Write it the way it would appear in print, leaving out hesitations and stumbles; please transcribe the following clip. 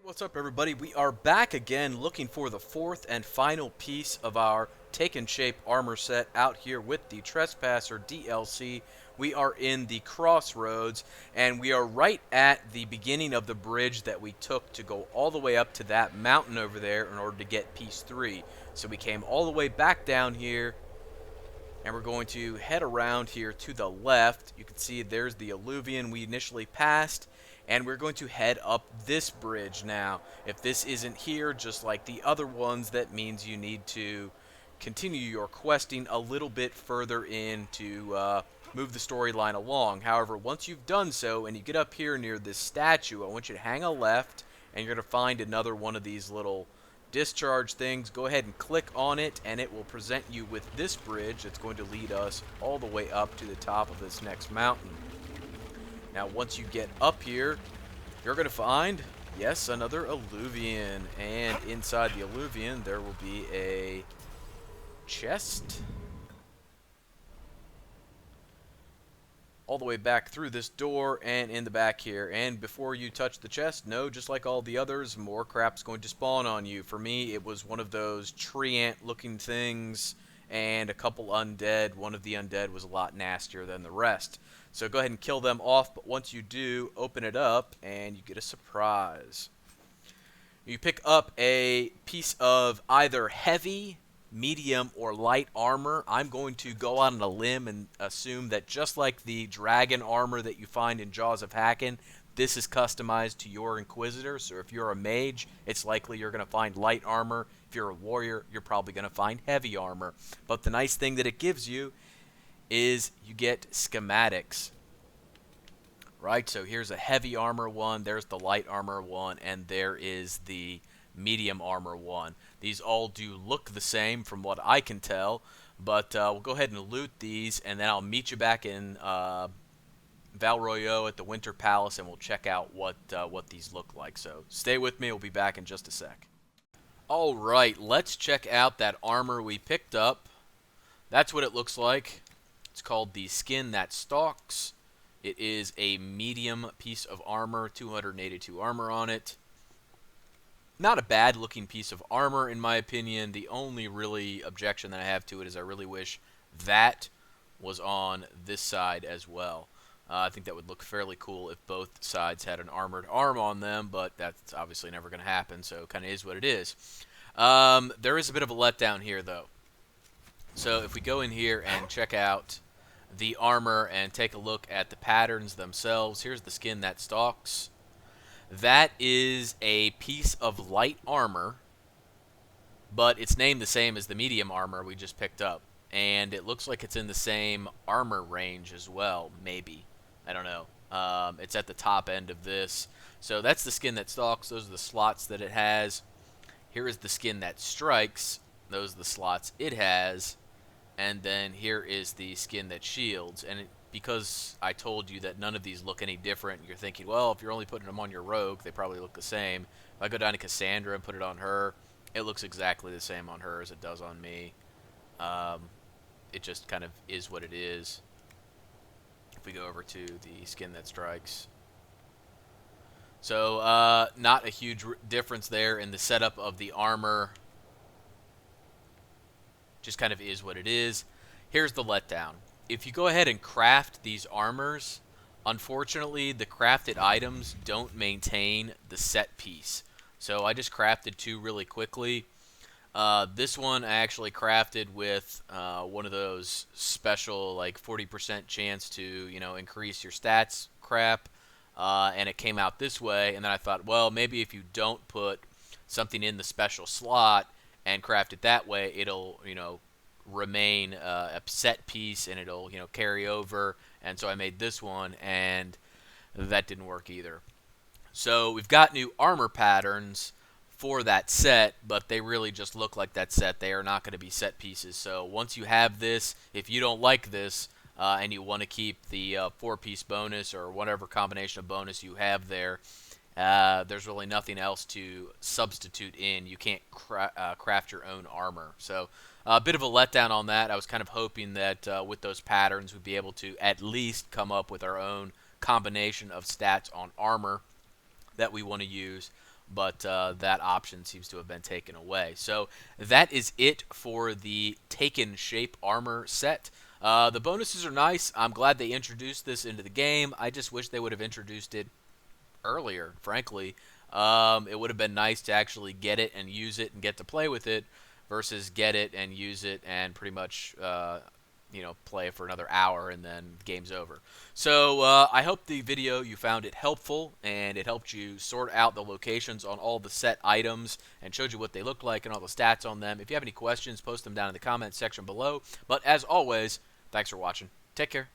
What's up, everybody? We are back again looking for the fourth and final piece of our Taken Shape armor set out here with the Trespasser DLC. We are in the crossroads, and we are right at the beginning of the bridge that we took to go all the way up to that mountain over there in order to get piece 3. So we came all the way back down here, and we're going to head around here to the left. You can see there's the alluvion we initially passed, and we're going to head up this bridge now. If this isn't here, just like the other ones, that means you need to continue your questing a little bit further in to move the storyline along. However, once you've done so and you get up here near this statue, I want you to hang a left, and you're going to find another one of these little discharge things. Go ahead and click on it, and it will present you with this bridge that's going to lead us all the way up to the top of this next mountain. Now, once you get up here, you're going to find, yes, another alluvion, and inside the alluvion there will be a chest all the way back through this door and in the back here. And before you touch the chest, no, just like all the others, more crap's going to spawn on you. For me, it was one of those tree ant looking things and a couple undead. One of the undead was a lot nastier than the rest. So go ahead and kill them off, but once you do, open it up and you get a surprise. You pick up a piece of either heavy, medium, or light armor. I'm going to go out on a limb and assume that just like the dragon armor that you find in Jaws of Hakken, this is customized to your Inquisitor. So if you're a mage, it's likely you're going to find light armor. If you're a warrior, you're probably going to find heavy armor. But the nice thing that it gives you is you get schematics. Right, so here's a heavy armor one, there's the light armor one, and there is the medium armor one. These all do look the same from what I can tell, but we'll go ahead and loot these, and then I'll meet you back in Val Royeaux at the Winter Palace, and we'll check out what these look like. So stay with me, we'll be back in just a sec. Alright, let's check out that armor we picked up. That's what it looks like. It's called the Skin That Stalks. It is a medium piece of armor, 282 armor on it. Not a bad looking piece of armor in my opinion. The only really objection that I have to it is I really wish that was on this side as well. I think that would look fairly cool if both sides had an armored arm on them, but that's obviously never going to happen, so it kind of is what it is. There is a bit of a letdown here, though. So if we go in here and check out the armor and take a look at the patterns themselves, here's the Skin That Stalks. That is a piece of light armor, but it's named the same as the medium armor we just picked up, and it looks like it's in the same armor range as well, maybe. I don't know. It's at the top end of this. So that's the Skin That Stalks. Those are the slots that it has. Here is the Skin That Strikes. Those are the slots it has. And then here is the Skin That Shields. And because I told you that none of these look any different, you're thinking, well, if you're only putting them on your rogue, they probably look the same. If I go down to Cassandra and put it on her, it looks exactly the same on her as it does on me. It just kind of is what it is. If we go over to the Skin That Strikes. So, not a huge difference there in the setup of the armor. Just kind of is what it is. Here's the letdown. If you go ahead and craft these armors, unfortunately the crafted items don't maintain the set piece. So I just crafted two really quickly. This one I actually crafted with one of those special like 40% chance to, you know, increase your stats crap, and it came out this way. And then I thought, well, maybe if you don't put something in the special slot and craft it that way, it'll, you know, remain a set piece and it'll, you know, carry over. And so I made this one, and that didn't work either. So we've got new armor patterns for that set, but they really just look like that set. They are not going to be set pieces. So once you have this, if you don't like this and you want to keep the 4-piece bonus or whatever combination of bonus you have there, there's really nothing else to substitute in. You can't craft your own armor. So a bit of a letdown on that. I was kind of hoping that with those patterns we'd be able to at least come up with our own combination of stats on armor that we want to use. but that option seems to have been taken away. So that is it for the Taken Shape armor set. The bonuses are nice. I'm glad they introduced this into the game. I just wish they would have introduced it earlier, frankly. It would have been nice to actually get it and use it and get to play with it versus get it and use it and pretty much play for another hour and then game's over. So I hope the video you found it helpful and it helped you sort out the locations on all the set items and showed you what they look like and all the stats on them. If you have any questions, post them down in the comments section below. But as always, thanks for watching. Take care.